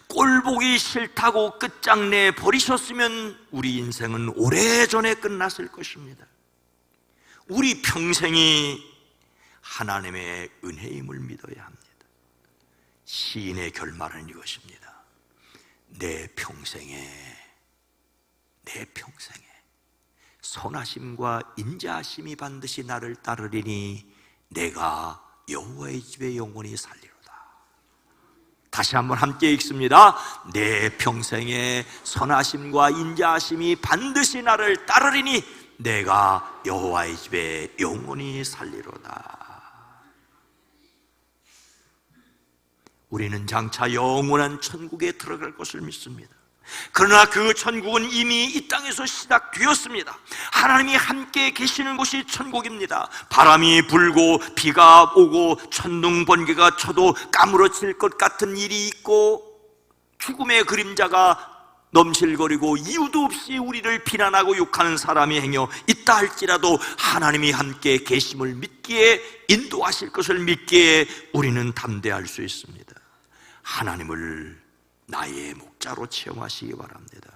꼴보기 싫다고 끝장내 버리셨으면 우리 인생은 오래전에 끝났을 것입니다. 우리 평생이 하나님의 은혜임을 믿어야 합니다. 시인의 결말은 이것입니다. 내 평생에 선하심과 인자하심이 반드시 나를 따르리니 내가 여호와의 집에 영원히 살리로다. 다시 한번 함께 읽습니다. 내 평생에 선하심과 인자하심이 반드시 나를 따르리니 내가 여호와의 집에 영원히 살리로다. 우리는 장차 영원한 천국에 들어갈 것을 믿습니다. 그러나 그 천국은 이미 이 땅에서 시작되었습니다. 하나님이 함께 계시는 곳이 천국입니다. 바람이 불고 비가 오고 천둥 번개가 쳐도 까무러칠 것 같은 일이 있고 죽음의 그림자가 넘실거리고 이유도 없이 우리를 비난하고 욕하는 사람이 행여 있다 할지라도 하나님이 함께 계심을 믿기에, 인도하실 것을 믿기에 우리는 담대할 수 있습니다. 하나님을 나의 목자로 체험하시기 바랍니다.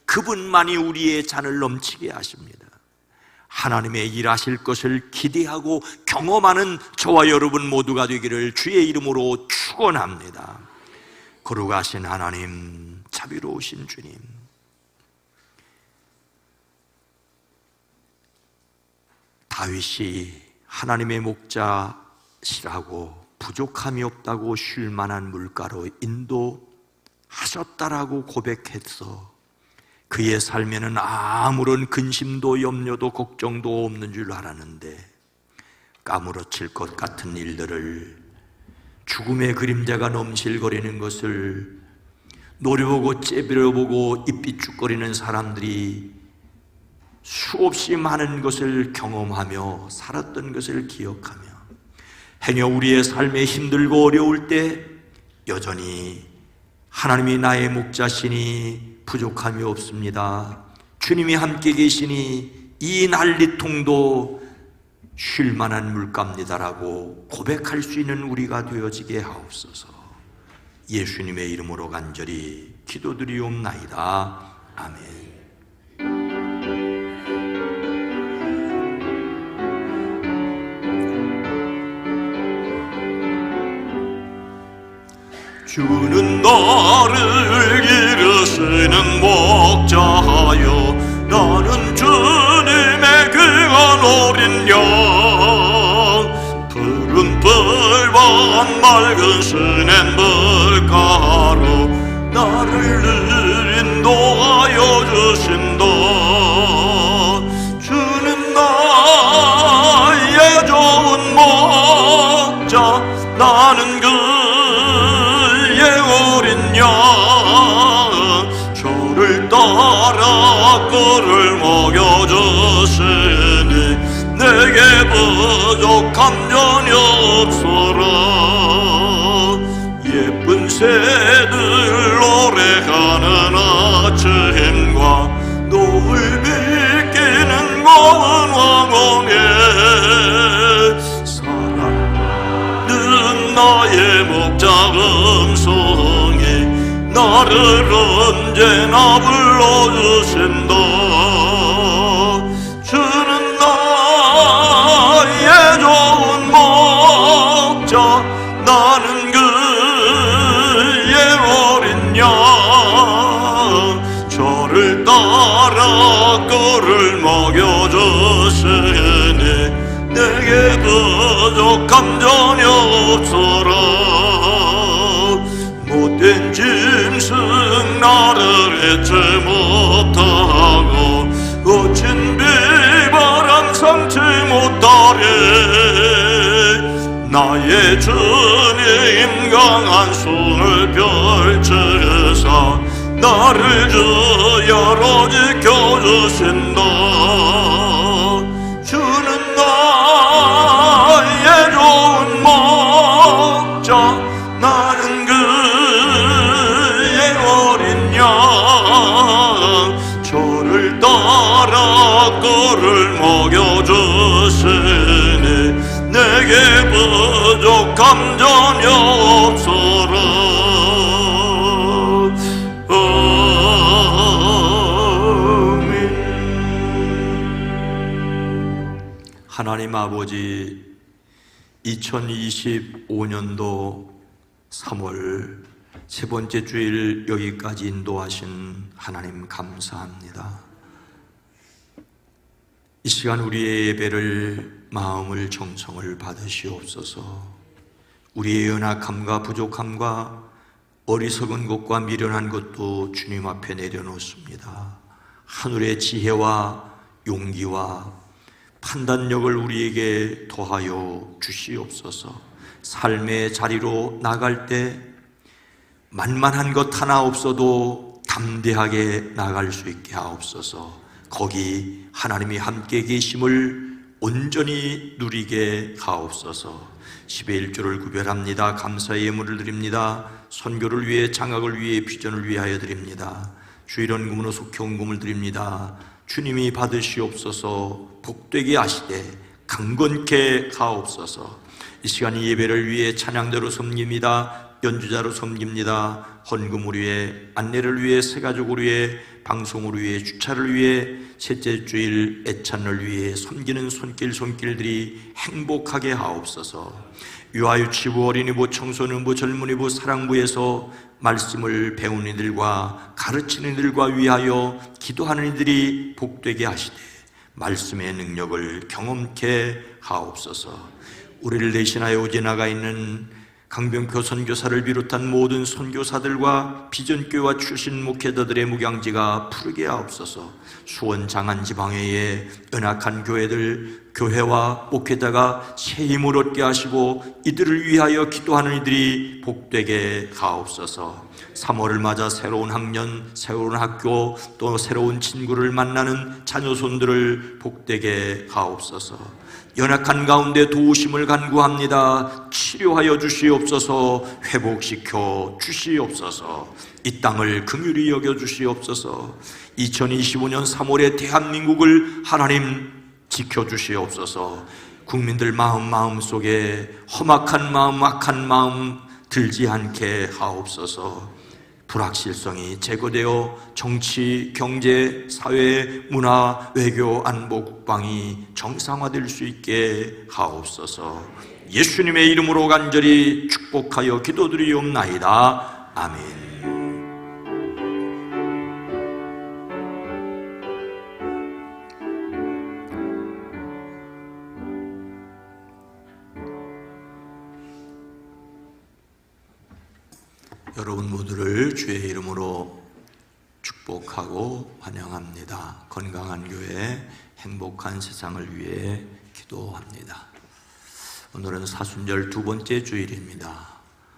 그분만이 우리의 잔을 넘치게 하십니다. 하나님의 일하실 것을 기대하고 경험하는 저와 여러분 모두가 되기를 주의 이름으로 축원합니다. 거룩하신 하나님, 자비로우신 주님, 다윗이 하나님의 목자시라고 부족함이 없다고 쉴 만한 물가로 인도하셨다라고 고백해서 그의 삶에는 아무런 근심도 염려도 걱정도 없는 줄 알았는데 까무러칠 것 같은 일들을, 죽음의 그림자가 넘실거리는 것을 노려보고 째려보고 입비죽거리는 사람들이 수없이 많은 것을 경험하며 살았던 것을 기억하며 행여 우리의 삶에 힘들고 어려울 때 여전히 하나님이 나의 목자시니 부족함이 없습니다, 주님이 함께 계시니 이 난리통도 쉴만한 물가입니다라고 고백할 수 있는 우리가 되어지게 하옵소서. 예수님의 이름으로 간절히 기도드리옵나이다. 아멘. 주는 나를 기르시는 목자하여 나는 주님의 귀한 어린 양, 푸른 뿔과 맑은 시냇 물가로 나를 인도하여 주신다. 주는 나의 좋은 목자, 나는 그의 어린 양, 저를 따라 꿀을 먹여주시니 내게 부족함 전혀 없어라. 예쁜 새들 노래하는 아침과 노을 비끼는 고운 황혼에 사랑하는 나의 목자 음성이 나를 언제나 불러주신다. 주는 나의 좋은 목자, 나는 그의 어린 양, 저를 따라 꿀을 먹여주시니 내게 부족함 전혀 없어라. 못된 짐승 나를 잊지 못하고 거친 비바람 삼지 못하리. 나의 주님 강한 손을 펼치사 나를 주야로 지켜주신다. 주는 나의 좋은 목자, 나는 그의 어린 양, 저를 따라 꿀을 먹여주시니 내게 부족함 전혀 없어라. 아멘. 하나님 아버지, 2025년도 3월 세 번째 주일 여기까지 인도하신 하나님 감사합니다. 이 시간 우리의 예배를 마음을 정성을 받으시옵소서. 우리의 연약함과 부족함과 어리석은 것과 미련한 것도 주님 앞에 내려놓습니다. 하늘의 지혜와 용기와 판단력을 우리에게 더하여 주시옵소서. 삶의 자리로 나갈 때 만만한 것 하나 없어도 담대하게 나갈 수 있게 하옵소서. 거기 하나님이 함께 계심을 온전히 누리게 하옵소서. 10의 1조를 구별합니다. 감사의 예물을 드립니다. 선교를 위해, 장학을 위해, 비전을 위하여 드립니다. 주일원금으로 속혜원금을 드립니다. 주님이 받으시옵소서. 복되게 하시되 강건케 하옵소서. 이 시간 이 예배를 위해 찬양대로 섬깁니다. 연주자로 섬깁니다. 헌금을 위해, 안내를 위해, 새가족을 위해, 방송을 위해, 주차를 위해, 셋째 주일 애찬을 위해 섬기는 손길들이 행복하게 하옵소서. 유아유치부, 어린이부, 청소년부, 젊은이부, 사랑부에서 말씀을 배우는 이들과 가르치는 이들과 위하여 기도하는 이들이 복되게 하시되 말씀의 능력을 경험케 하옵소서. 우리를 대신하여 오지 나가 있는 강병표 선교사를 비롯한 모든 선교사들과 비전교와 출신 목회자들의 묵양지가 푸르게 하옵소서. 수원 장안지방회의 연약한 교회와 목회자가 새 힘을 얻게 하시고 이들을 위하여 기도하는 이들이 복되게 하옵소서. 3월을 맞아 새로운 학년, 새로운 학교, 또 새로운 친구를 만나는 자녀손들을 복되게 하옵소서. 연약한 가운데 도우심을 간구합니다. 치료하여 주시옵소서. 회복시켜 주시옵소서. 이 땅을 긍휼히 여겨 주시옵소서. 2025년 3월에 대한민국을 하나님 지켜주시옵소서. 국민들 마음 속에 험악한 마음, 악한 마음 들지 않게 하옵소서. 불확실성이 제거되어 정치, 경제, 사회, 문화, 외교, 안보, 국방이 정상화될 수 있게 하옵소서. 예수님의 이름으로 간절히 축복하여 기도드리옵나이다. 아멘. 여러분 모두를 주의 이름으로 축복하고 환영합니다. 건강한 교회, 행복한 세상을 위해 기도합니다. 오늘은 사순절 두 번째 주일입니다.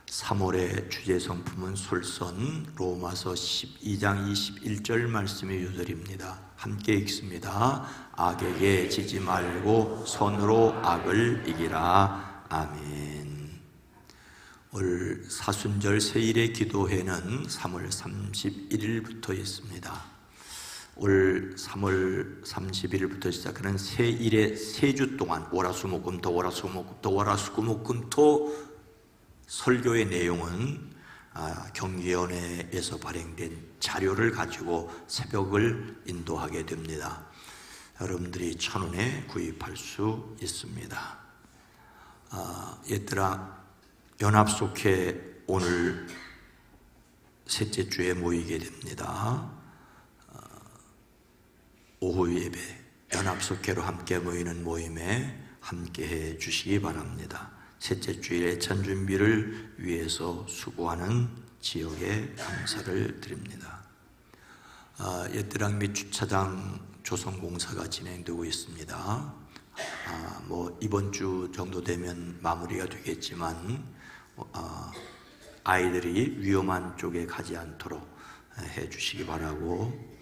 3월의 주제 성품은 솔선, 로마서 12장 21절 말씀의 요절입니다. 함께 읽습니다. 악에게 지지 말고 선으로 악을 이기라. 아멘. 올 사순절 세일의 기도회는 3월 31일부터 있습니다. 올 3월 31일부터 시작하는 세일의 3주 동안 월화수목금토 설교의 내용은 경기위원회에서 발행된 자료를 가지고 새벽을 인도하게 됩니다. 여러분들이 1,000원에 구입할 수 있습니다. 얘들아, 연합속회 오늘 셋째 주에 모이게 됩니다. 오후 예배 연합속회로 함께 모이는 모임에 함께 해 주시기 바랍니다. 셋째 주일 애찬 준비를 위해서 수고하는 지역에 감사를 드립니다. 옛드랑 및 주차장 조성공사가 진행되고 있습니다. 이번 주 정도 되면 마무리가 되겠지만 아이들이 위험한 쪽에 가지 않도록 해 주시기 바라고,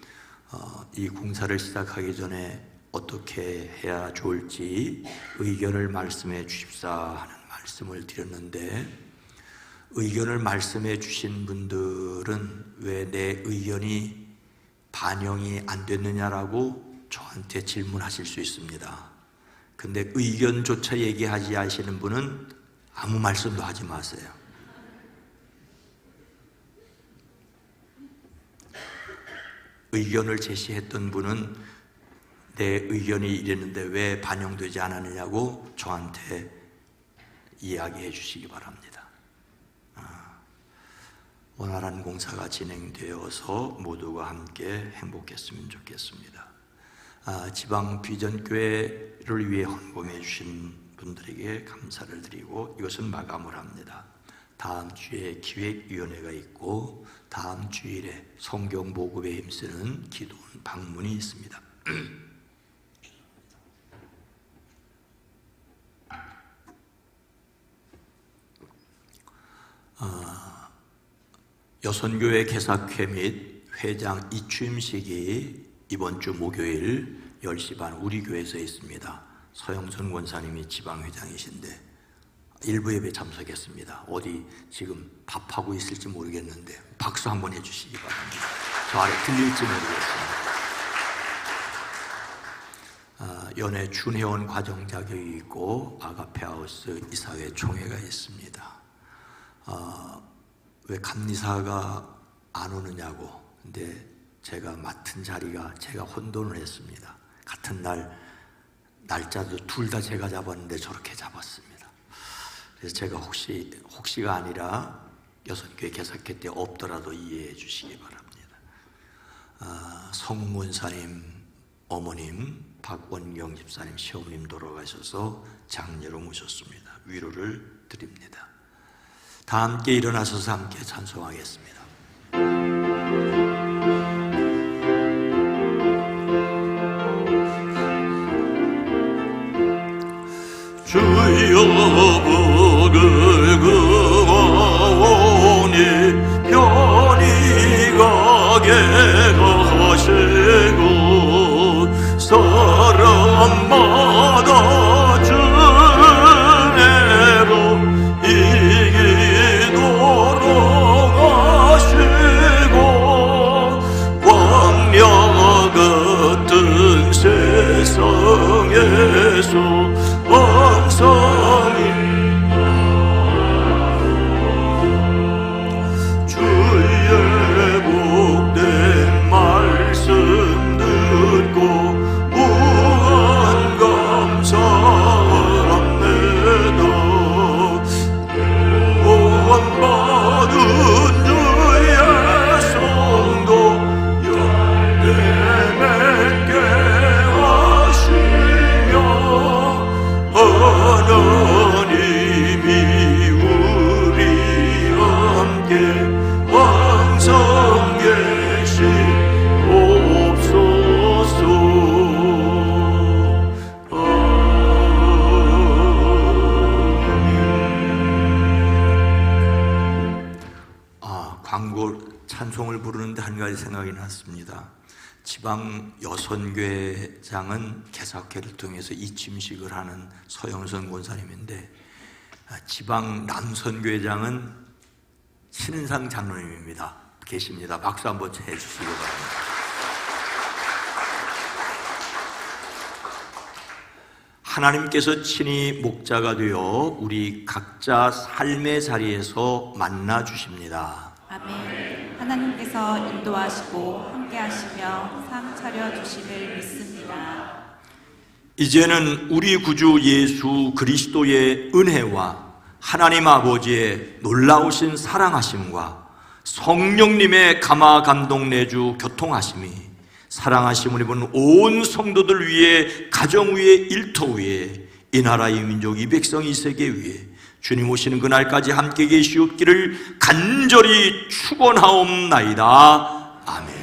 이 공사를 시작하기 전에 어떻게 해야 좋을지 의견을 말씀해 주십사 하는 말씀을 드렸는데, 의견을 말씀해 주신 분들은 왜 내 의견이 반영이 안 됐느냐라고 저한테 질문하실 수 있습니다. 근데 의견조차 얘기하지 않으시는 분은 아무 말씀도 하지 마세요. 의견을 제시했던 분은 내 의견이 이랬는데 왜 반영되지 않았느냐고 저한테 이야기해 주시기 바랍니다. 원활한 공사가 진행되어서 모두가 함께 행복했으면 좋겠습니다. 지방 비전교회를 위해 헌금해 주신 분들에게 감사를 드리고 이것은 마감을 합니다. 다음 주에 기획위원회가 있고 다음 주일에 성경 보급에 힘쓰는 기도원 방문이 있습니다. 여선교회 개사회 및 회장 이취임식이 이번 주 목요일 10시 반 우리 교회에서 있습니다. 서영선 권사님이 지방회장이신데 일부 예배 참석했습니다. 어디 지금 밥하고 있을지 모르겠는데 박수 한번 해주시기 바랍니다. 저 아래 들릴지 모르겠습니다. 연애 준회원 과정 자격이 있고 아가페하우스 이사회 총회가 있습니다. 왜 감리사가 안 오느냐고. 근데 제가 맡은 자리가 제가 혼돈을 했습니다. 같은 날짜도 둘 다 제가 잡았는데 저렇게 잡았습니다. 그래서 제가 혹시가 아니라 여선교회 개사회 때 없더라도 이해해 주시기 바랍니다. 성문사님 어머님 박원경 집사님 시어머님 돌아가셔서 장례로 모셨습니다. 위로를 드립니다. 다 함께 일어나셔서 함께 찬송하겠습니다. 주여 복을 구하오니 편히 가게 하시고 사람마다 주내로 이기도록 하시고 광야 같은 세상에서 항상 주의 복된 말씀 듣고 무한 감사합니다. 구원받은 주의 성도 열대 맺게 하시며 하나님이 우리 함께 항상 계시옵소서. 광고 찬송을 부르는데 한 가지 생각이 났습니다. 지방 여선교회장은 개사회를 통해서 이침식을 하는 서영선 권사님인데, 지방 남선교회장은 신은상 장로님입니다. 계십니다. 박수 한번 해주시기 바랍니다. 하나님께서 친히 목자가 되어 우리 각자 삶의 자리에서 만나 주십니다. 아멘. 하나님께서 인도하시고 함께하시며 상 차려주심을 믿습니다. 이제는 우리 구주 예수 그리스도의 은혜와 하나님 아버지의 놀라우신 사랑하심과 성령님의 감화 감동 내주 교통하심이 사랑하심을 입은 온 성도들 위해, 가정 위에, 일터 위에, 이 나라 이 민족 이 백성 이 세계 위에 주님 오시는 그날까지 함께 계시옵기를 간절히 축원하옵나이다. 아멘.